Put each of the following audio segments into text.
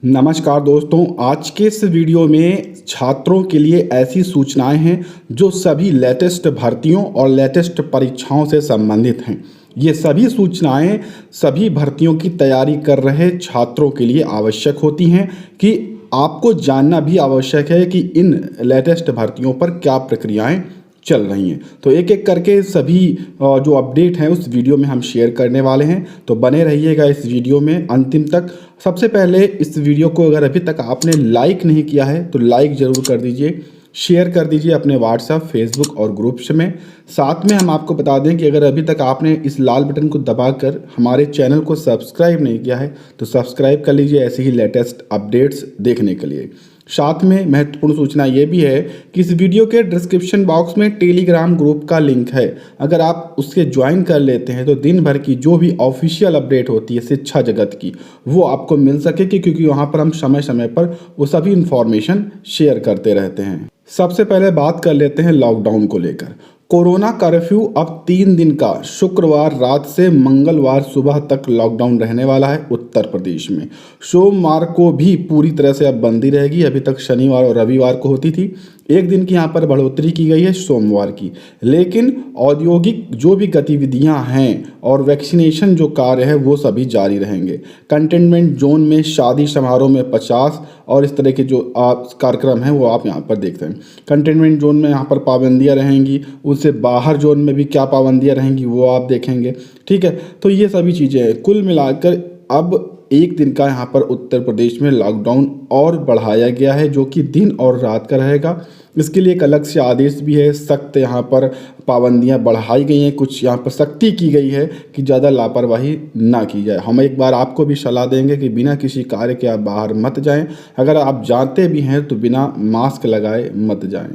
नमस्कार दोस्तों, आज के इस वीडियो में छात्रों के लिए ऐसी सूचनाएं हैं जो सभी लेटेस्ट भर्तियों और लेटेस्ट परीक्षाओं से संबंधित हैं। ये सभी सूचनाएं सभी भर्तियों की तैयारी कर रहे छात्रों के लिए आवश्यक होती हैं कि आपको जानना भी आवश्यक है कि इन लेटेस्ट भर्तियों पर क्या प्रक्रियाएं चल रही हैं। तो एक एक करके सभी जो अपडेट हैं उस वीडियो में हम शेयर करने वाले हैं, तो बने रहिएगा इस वीडियो में अंतिम तक। सबसे पहले इस वीडियो को अगर अभी तक आपने लाइक नहीं किया है तो लाइक ज़रूर कर दीजिए, शेयर कर दीजिए अपने व्हाट्सएप, फेसबुक और ग्रुप्स में। साथ में हम आपको बता दें कि अगर अभी तक आपने इस लाल बटन को दबाकर हमारे चैनल को सब्सक्राइब नहीं किया है तो सब्सक्राइब कर लीजिए ऐसे ही लेटेस्ट अपडेट्स देखने के लिए। साथ में महत्वपूर्ण सूचना ये भी है कि इस वीडियो के डिस्क्रिप्शन बॉक्स में टेलीग्राम ग्रुप का लिंक है। अगर आप उसके ज्वाइन कर लेते हैं तो दिन भर की जो भी ऑफिशियल अपडेट होती है शिक्षा जगत की वो आपको मिल सकेगी, क्योंकि वहाँ पर हम समय समय पर वो सभी इंफॉर्मेशन शेयर करते रहते हैं। सबसे पहले बात कर लेते हैं लॉकडाउन को लेकर। कोरोना कर्फ्यू अब 3 दिन का शुक्रवार रात से मंगलवार सुबह तक लॉकडाउन रहने वाला है उत्तर प्रदेश में। सोमवार को भी पूरी तरह से अब बंदी रहेगी। अभी तक शनिवार और रविवार को होती थी, एक दिन की यहाँ पर बढ़ोतरी की गई है सोमवार की। लेकिन औद्योगिक जो भी गतिविधियाँ हैं और वैक्सीनेशन जो कार्य है वो सभी जारी रहेंगे। कंटेनमेंट जोन में शादी समारोह में 50 और इस तरह के जो कार्यक्रम हैं वो आप यहाँ पर देखते हैं। कंटेनमेंट जोन में यहाँ पर पाबंदियाँ रहेंगी, उससे बाहर जोन में भी क्या पाबंदियाँ रहेंगी वो आप देखेंगे। ठीक है, तो ये सभी चीज़ें हैं। कुल मिलाकर अब एक दिन का यहाँ पर उत्तर प्रदेश में लॉकडाउन और बढ़ाया गया है, जो कि दिन और रात का रहेगा। इसके लिए एक अलग से आदेश भी है, सख्त यहाँ पर पाबंदियाँ बढ़ाई गई हैं, कुछ यहाँ पर सख्ती की गई है कि ज़्यादा लापरवाही ना की जाए। हम एक बार आपको भी सलाह देंगे कि बिना किसी कार्य के आप बाहर मत जाएं। अगर आप जानते भी हैं तो बिना मास्क लगाए मत जाएं।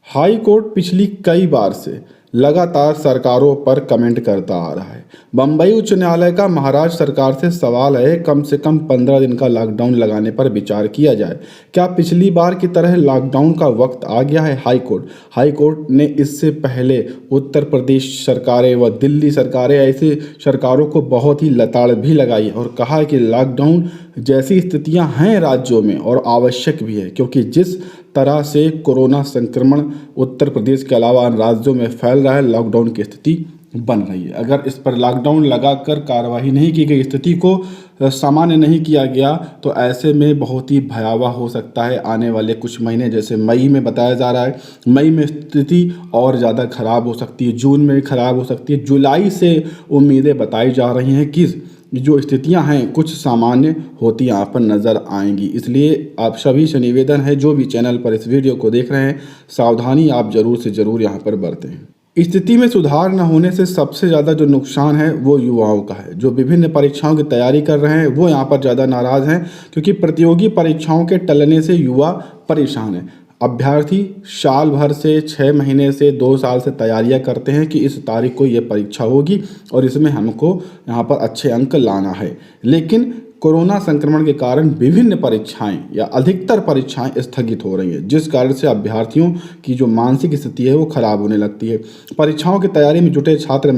हाई कोर्ट पिछली कई बार से लगातार सरकारों पर कमेंट करता आ रहा है। बम्बई उच्च न्यायालय का महाराष्ट्र सरकार से सवाल है कम से कम 15 दिन का लॉकडाउन लगाने पर विचार किया जाए। क्या पिछली बार की तरह लॉकडाउन का वक्त आ गया है? हाई कोर्ट ने इससे पहले उत्तर प्रदेश सरकारें व दिल्ली सरकारें ऐसे सरकारों को बहुत ही लताड़ भी लगाई और कहा कि लॉकडाउन जैसी स्थितियां हैं राज्यों में और आवश्यक भी है, क्योंकि जिस तरह से कोरोना संक्रमण उत्तर प्रदेश के अलावा अन्य राज्यों में फैल रहा है, लॉकडाउन की स्थिति बन रही है। अगर इस पर लॉकडाउन लगाकर कार्रवाई नहीं की गई, स्थिति को सामान्य नहीं किया गया, तो ऐसे में बहुत ही भयावह हो सकता है आने वाले कुछ महीने। जैसे मई में बताया जा रहा है, मई में स्थिति और ज़्यादा खराब हो सकती है, जून में भी खराब हो सकती है। जुलाई से उम्मीदें बताई जा रही हैं कि जो स्थितियां हैं कुछ सामान्य होती यहाँ पर नज़र आएंगी। इसलिए आप सभी से निवेदन है, जो भी चैनल पर इस वीडियो को देख रहे हैं, सावधानी आप ज़रूर से ज़रूर यहाँ पर बरतें। स्थिति में सुधार न होने से सबसे ज़्यादा जो नुकसान है वो युवाओं का है। जो विभिन्न परीक्षाओं की तैयारी कर रहे हैं वो यहाँ पर ज़्यादा नाराज़ हैं, क्योंकि प्रतियोगी परीक्षाओं के टलने से युवा परेशान हैं। अभ्यर्थी साल भर से 6 महीने से 2 साल से तैयारियां करते हैं कि इस तारीख को ये परीक्षा होगी और इसमें हमको यहाँ पर अच्छे अंक लाना है। लेकिन कोरोना संक्रमण के कारण विभिन्न परीक्षाएं या अधिकतर परीक्षाएं स्थगित हो रही हैं, जिस कारण से अभ्यर्थियों की जो मानसिक स्थिति है वो खराब होने लगती है। परीक्षाओं की तैयारी में जुटे छात्र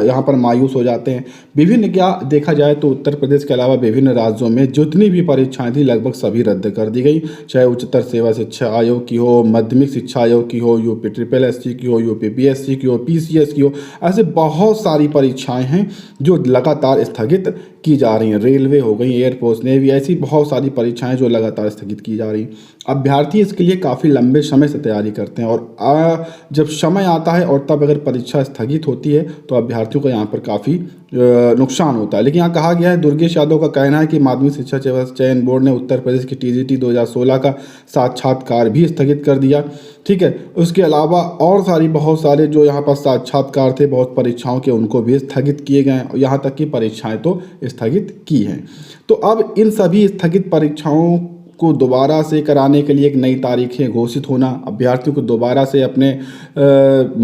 यहाँ पर मायूस हो जाते हैं। विभिन्न क्या देखा जाए तो उत्तर प्रदेश के अलावा विभिन्न राज्यों में जितनी भी परीक्षाएं थी लगभग सभी रद्द कर दी गई, चाहे उच्चतर सेवा शिक्षा आयोग की हो, माध्यमिक शिक्षा आयोग की हो, यूपी SSS की हो, यूपी PSC की हो, PCS की हो। ऐसे बहुत सारी परीक्षाएं हैं जो लगातार स्थगित की जा रही हैं। रेलवे हो गई, एयरफोर्स, नेवी, ऐसी बहुत सारी परीक्षाएं जो लगातार स्थगित की जा रही हैं। अभ्यर्थी इसके लिए काफ़ी लंबे समय से तैयारी करते हैं और जब समय आता है और तब अगर परीक्षा स्थगित होती है तो अभ्यर्थियों को यहाँ पर काफ़ी नुकसान होता है। लेकिन यहाँ कहा गया है, दुर्गेश यादव का कहना है कि माध्यमिक शिक्षा चयन बोर्ड ने उत्तर प्रदेश की TGT 2016 का साक्षात्कार भी स्थगित कर दिया। ठीक है, उसके अलावा और बहुत सारे जो यहाँ पर साक्षात्कार थे बहुत परीक्षाओं के, उनको भी स्थगित किए गए हैं। यहाँ तक कि परीक्षाएं तो स्थगित की हैं। तो अब इन सभी स्थगित परीक्षाओं को दोबारा से कराने के लिए एक नई तारीखें घोषित होना, अभ्यर्थियों को दोबारा से अपने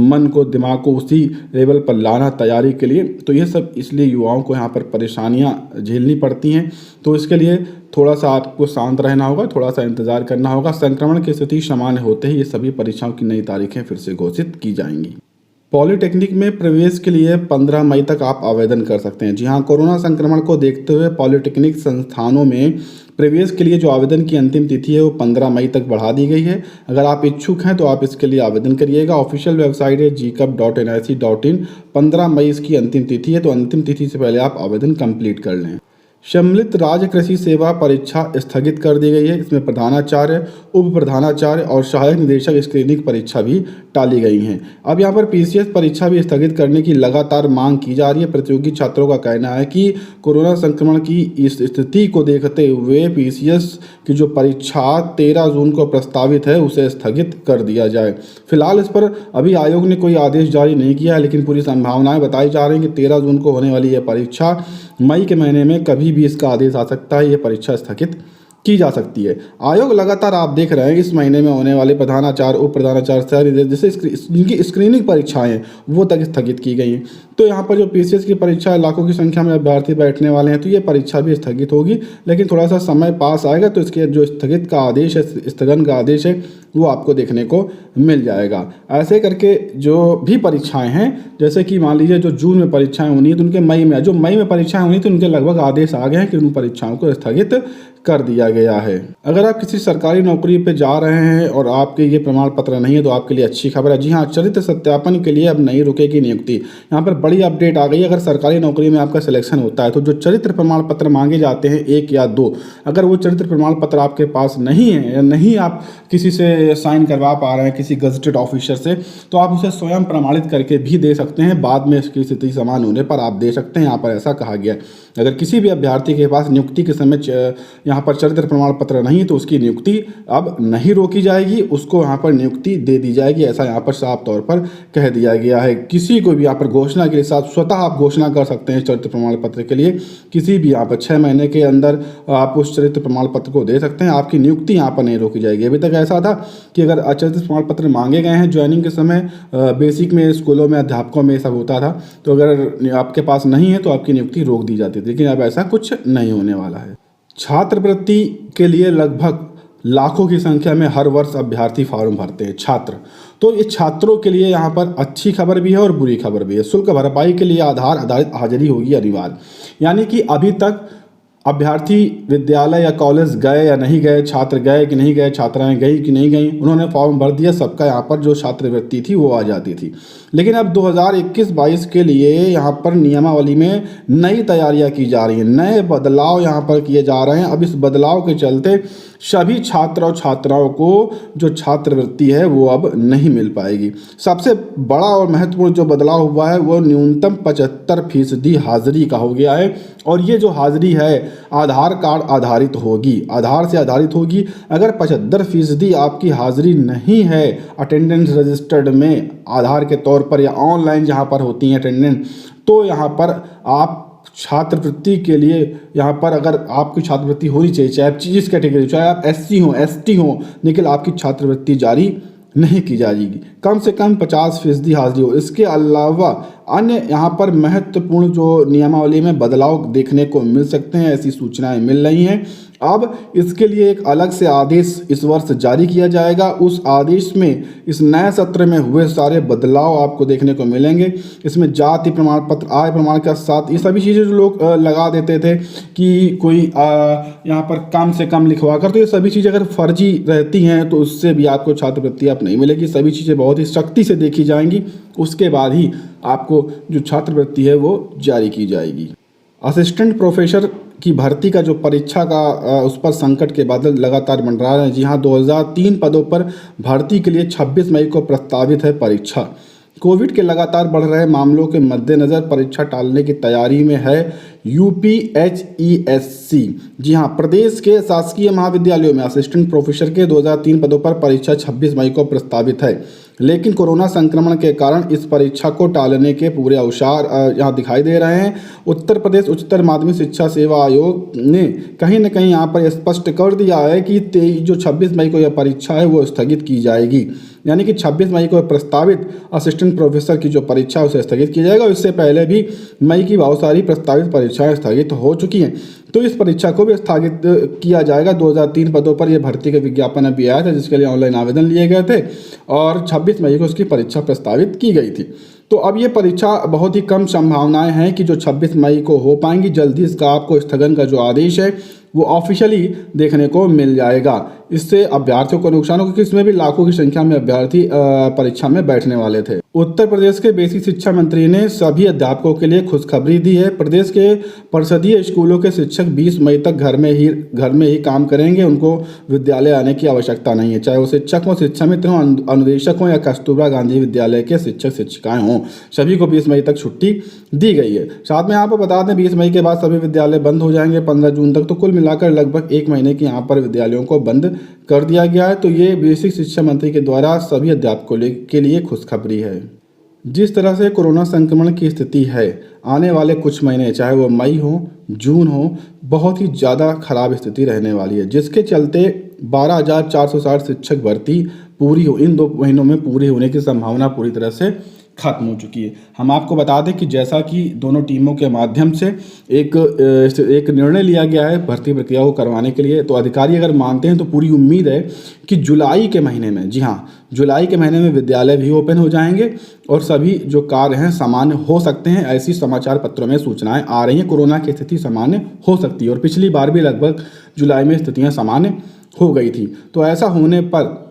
मन को, दिमाग को उसी लेवल पर लाना तैयारी के लिए, तो ये सब इसलिए युवाओं को यहाँ पर परेशानियाँ झेलनी पड़ती हैं। तो इसके लिए थोड़ा सा आपको शांत रहना होगा, थोड़ा सा इंतज़ार करना होगा। संक्रमण की स्थिति सामान्य होते ही ये सभी परीक्षाओं की नई तारीखें फिर से घोषित की जाएंगी। पॉलिटेक्निक में प्रवेश के लिए 15 मई तक आप आवेदन कर सकते हैं। जी हाँ, कोरोना संक्रमण को देखते हुए पॉलिटेक्निक संस्थानों में प्रवेश के लिए जो आवेदन की अंतिम तिथि है वो 15 मई तक बढ़ा दी गई है। अगर आप इच्छुक हैं तो आप इसके लिए आवेदन करिएगा। ऑफिशियल वेबसाइट है gcup.nic.in। 15 मई इसकी अंतिम तिथि है, तो अंतिम तिथि से पहले आप आवेदन कंप्लीट कर लें। सम्मिलित राज्य कृषि सेवा परीक्षा स्थगित कर दी गई है। इसमें प्रधानाचार्य, उप प्रधानाचार्य और सहायक निदेशक स्क्रीनिंग परीक्षा भी टाली गई हैं। अब यहाँ पर पीसीएस परीक्षा भी स्थगित करने की लगातार मांग की जा रही है। प्रतियोगी छात्रों का कहना है कि कोरोना संक्रमण की इस स्थिति को देखते हुए पीसीएस की जो परीक्षा 13 जून को प्रस्तावित है उसे स्थगित कर दिया जाए। फिलहाल इस पर अभी आयोग ने कोई आदेश जारी नहीं किया है, लेकिन पूरी संभावनाएं बताई जा रही हैं कि 13 जून को होने वाली यह परीक्षा मई के महीने में कभी भी इसका आदेश आ सकता है, ये परीक्षा स्थगित की जा सकती है। आयोग लगातार आप देख रहे हैं इस महीने में होने वाले प्रधानाचार्य, उप प्रधानाचार्य, जैसे जिनकी स्क्रीनिंग परीक्षाएं वो तक स्थगित की गई हैं। तो यहाँ पर जो पीसीएस की परीक्षा है, लाखों की संख्या में अभ्यर्थी बैठने वाले हैं, तो ये परीक्षा भी स्थगित होगी, लेकिन थोड़ा सा समय पास आएगा तो इसके जो स्थगित का आदेश है, स्थगन का आदेश है, वो आपको देखने को मिल जाएगा। ऐसे करके जो भी परीक्षाएं हैं, जैसे कि मान लीजिए जो जून में परीक्षाएं होनी है तो उनके मई में, जो मई में परीक्षाएं होनी तो उनके लगभग आदेश आ गए हैं कि उन परीक्षाओं को स्थगित कर दिया गया है। अगर आप किसी सरकारी नौकरी पे जा रहे हैं और आपके ये प्रमाण पत्र नहीं है तो आपके लिए अच्छी खबर है। जी हाँ, चरित्र सत्यापन के लिए अब नहीं रुकेगी नियुक्ति। यहाँ पर बड़ी अपडेट आ गई है। अगर सरकारी नौकरी में आपका सिलेक्शन होता है तो जो चरित्र प्रमाण पत्र मांगे जाते हैं 1 या 2, अगर वो चरित्र प्रमाण पत्र आपके पास नहीं है या नहीं आप किसी से साइन करवा पा रहे हैं, किसी गजटेड ऑफिसर से, तो आप उसे स्वयं प्रमाणित करके भी दे सकते हैं। बाद में इसकी स्थिति समान होने पर आप दे सकते हैं। यहाँ पर ऐसा कहा गया है अगर किसी भी अभ्यर्थी के पास नियुक्ति के समय यहाँ पर चरित्र प्रमाण पत्र नहीं है तो उसकी नियुक्ति अब नहीं रोकी जाएगी, उसको यहाँ पर नियुक्ति दे दी जाएगी। ऐसा यहाँ पर साफ तौर पर कह दिया गया है। किसी को भी यहाँ पर घोषणा के लिए स्वतः आप घोषणा कर सकते हैं चरित्र प्रमाण पत्र के लिए। किसी भी यहाँ पर 6 महीने के अंदर आप उस चरित्र प्रमाण पत्र को दे सकते हैं। आपकी नियुक्ति यहाँ पर नहीं रोकी जाएगी। अभी तक ऐसा था कि अगर चरित्र प्रमाण पत्र मांगे गए हैं ज्वाइनिंग के समय, बेसिक में, स्कूलों में, अध्यापकों में सब होता था, तो अगर आपके पास नहीं है तो आपकी नियुक्ति रोक दी जाती थी, लेकिन अब ऐसा कुछ नहीं होने वाला है। छात्रवृत्ति के लिए लगभग लाखों की संख्या में हर वर्ष अभ्यर्थी फॉर्म भरते हैं छात्र। तो ये छात्रों के लिए यहाँ पर अच्छी खबर भी है और बुरी खबर भी है। शुल्क भरपाई के लिए आधार आधारित हाजिरी होगी अनिवार्य। यानी कि अभी तक अभ्यर्थी विद्यालय या कॉलेज गए या नहीं गए, छात्र गए कि नहीं गए, छात्राएं गई कि नहीं गई, उन्होंने फॉर्म भर दिया, सबका यहाँ पर जो छात्रवृत्ति थी वो आ जाती थी। लेकिन अब 2021-22 के लिए यहाँ पर नियमावली में नई तैयारियां की जा रही हैं, नए बदलाव यहाँ पर किए जा रहे हैं। अब इस बदलाव के चलते सभी छात्र और छात्राओं को जो छात्रवृत्ति है वो अब नहीं मिल पाएगी। सबसे बड़ा और महत्वपूर्ण जो बदलाव हुआ है वो न्यूनतम 75% हाजिरी का हो गया है। और ये जो हाजिरी है आधार कार्ड आधारित होगी, आधार से आधारित होगी। अगर 75% आपकी हाजिरी नहीं है अटेंडेंस रजिस्टर्ड में आधार के तौर पर या ऑनलाइन जहाँ पर होती है अटेंडेंस, तो यहाँ पर आप छात्रवृत्ति के लिए यहाँ पर अगर आपकी छात्रवृत्ति होनी चाहिए, चाहे आप जिस कैटेगरी, चाहे आप SC हो, ST हो, लेकिन आपकी छात्रवृत्ति जारी नहीं की जाएगी। कम से कम 50% हाजिरी हो। इसके अलावा अन्य यहाँ पर महत्वपूर्ण जो नियमावली में बदलाव देखने को मिल सकते हैं, ऐसी सूचनाएं मिल रही हैं। अब इसके लिए एक अलग से आदेश इस वर्ष जारी किया जाएगा। उस आदेश में इस नए सत्र में हुए सारे बदलाव आपको देखने को मिलेंगे। इसमें जाति प्रमाण पत्र, आय प्रमाण के साथ ये सभी चीज़ें जो लोग लगा देते थे कि कोई यहाँ पर कम से कम लिखवा कर, तो ये सभी चीज़ें अगर फर्जी रहती हैं तो उससे भी आपको छात्रवृत्ति आप नहीं मिलेगी। सभी चीज़ें बहुत ही सख्ती से देखी जाएंगी, उसके बाद ही आपको जो छात्रवृत्ति है वो जारी की जाएगी। असिस्टेंट प्रोफेसर की भर्ती का जो परीक्षा का उस पर संकट के बादल लगातार मंडरा रहे हैं। जी हाँ, 2003 पदों पर भर्ती के लिए 26 मई को प्रस्तावित है परीक्षा। कोविड के लगातार बढ़ रहे मामलों के मद्देनज़र परीक्षा टालने की तैयारी में है UPHESC। जी हाँ, प्रदेश के शासकीय महाविद्यालयों में असिस्टेंट प्रोफेसर के 2003 पदों पर परीक्षा 26 मई को प्रस्तावित है, लेकिन कोरोना संक्रमण के कारण इस परीक्षा को टालने के पूरे औसार यहाँ दिखाई दे रहे हैं। उत्तर प्रदेश उच्चतर माध्यमिक शिक्षा सेवा आयोग ने कहीं न कहीं यहाँ पर स्पष्ट कर दिया है कि जो 26 मई को यह परीक्षा है वो स्थगित की जाएगी। यानी कि 26 मई को प्रस्तावित असिस्टेंट प्रोफेसर की जो परीक्षा है उसे स्थगित किया जाएगा। इससे पहले भी मई की बहुत सारी प्रस्तावित परीक्षाएं स्थगित हो चुकी हैं, तो इस परीक्षा को भी स्थगित किया जाएगा। 2003 पदों पर यह भर्ती का विज्ञापन अभी आया था जिसके लिए ऑनलाइन आवेदन लिए गए थे और 26 मई को उसकी परीक्षा प्रस्तावित की गई थी। तो अब ये परीक्षा बहुत ही कम संभावनाएं हैं कि जो 26 मई को हो पाएंगी। जल्दी इसका आपको स्थगन का जो आदेश है वो ऑफिशियली देखने को मिल जाएगा। इससे अभ्यर्थियों को नुकसान होगा क्योंकि इसमें भी लाखों की संख्या में अभ्यर्थी परीक्षा में बैठने वाले थे। उत्तर प्रदेश के बेसिक शिक्षा मंत्री ने सभी अध्यापकों के लिए खुशखबरी दी है। प्रदेश के परिषदीय स्कूलों के शिक्षक 20 मई तक घर में ही काम करेंगे। उनको विद्यालय आने की आवश्यकता नहीं है, चाहे वो शिक्षक हों, शिक्षा मित्र हों, अनुदेशक हों या कस्तूरबा गांधी विद्यालय के शिक्षक शिक्षिकाएं हों, सभी को 20 मई तक छुट्टी दी गई है। साथ में यहाँ पर बता दें 20 मई के बाद सभी विद्यालय बंद हो जाएंगे 15 जून तक। तो कुल मिलाकर लगभग 1 महीने की यहाँ पर विद्यालयों को बंद कर दिया गया है। तो ये बेसिक शिक्षा मंत्री के द्वारा सभी अध्यापकों के लिए खुशखबरी है। जिस तरह से कोरोना संक्रमण की स्थिति है, आने वाले कुछ महीने चाहे वो मई हो, जून हो, बहुत ही ज़्यादा खराब स्थिति रहने वाली है, जिसके चलते 12,460 शिक्षक भर्ती पूरी हो इन 2 महीनों में पूरी होने की संभावना पूरी तरह से खत्म हो चुकी है। हम आपको बता दें कि जैसा कि दोनों टीमों के माध्यम से एक निर्णय लिया गया है भर्ती प्रक्रिया को करवाने के लिए, तो अधिकारी अगर मानते हैं तो पूरी उम्मीद है कि जुलाई के महीने में, जी हाँ, जुलाई के महीने में विद्यालय भी ओपन हो जाएंगे और सभी जो कार्य हैं सामान्य हो सकते हैं। ऐसी समाचार पत्रों में सूचनाएं आ रही हैं। कोरोना की स्थिति सामान्य हो सकती है और पिछली बार भी लगभग जुलाई में स्थितियाँ सामान्य हो गई थी। तो ऐसा होने पर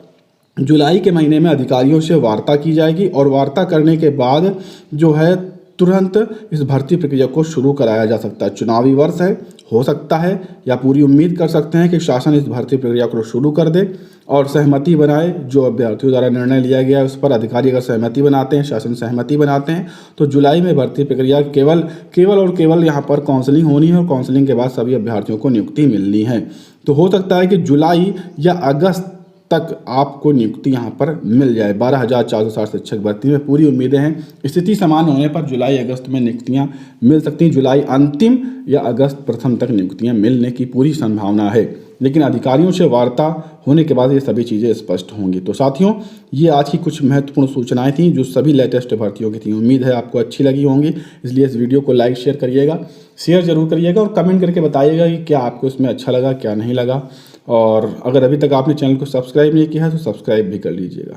जुलाई के महीने में अधिकारियों से वार्ता की जाएगी और वार्ता करने के बाद जो है तुरंत इस भर्ती प्रक्रिया को शुरू कराया जा सकता है। चुनावी वर्ष है, हो सकता है या पूरी उम्मीद कर सकते हैं कि शासन इस भर्ती प्रक्रिया को शुरू कर दे और सहमति बनाए। जो अभ्यर्थियों द्वारा निर्णय लिया गया है उस पर अधिकारी अगर सहमति बनाते हैं, शासन सहमति बनाते हैं, तो जुलाई में भर्ती प्रक्रिया केवल यहाँ पर काउंसलिंग होनी है और काउंसलिंग के बाद सभी अभ्यर्थियों को नियुक्ति मिलनी है। तो हो सकता है कि जुलाई या अगस्त तक आपको नियुक्ति यहाँ पर मिल जाए। 12,460 शिक्षक भर्ती में पूरी उम्मीदें हैं। स्थिति सामान्य होने पर जुलाई अगस्त में नियुक्तियाँ मिल सकती हैं। जुलाई अंतिम या अगस्त प्रथम तक नियुक्तियाँ मिलने की पूरी संभावना है, लेकिन अधिकारियों से वार्ता होने के बाद ये सभी चीज़ें स्पष्ट होंगी। तो साथियों, ये आज की कुछ महत्वपूर्ण सूचनाएं थीं जो सभी लेटेस्ट भर्तियों की थी। उम्मीद है आपको अच्छी लगी होंगी, इसलिए इस वीडियो को लाइक शेयर करिएगा, शेयर जरूर करिएगा और कमेंट करके बताइएगा कि क्या आपको इसमें अच्छा लगा, क्या नहीं लगा। और अगर अभी तक आपने चैनल को सब्सक्राइब नहीं किया है तो सब्सक्राइब भी कर लीजिएगा।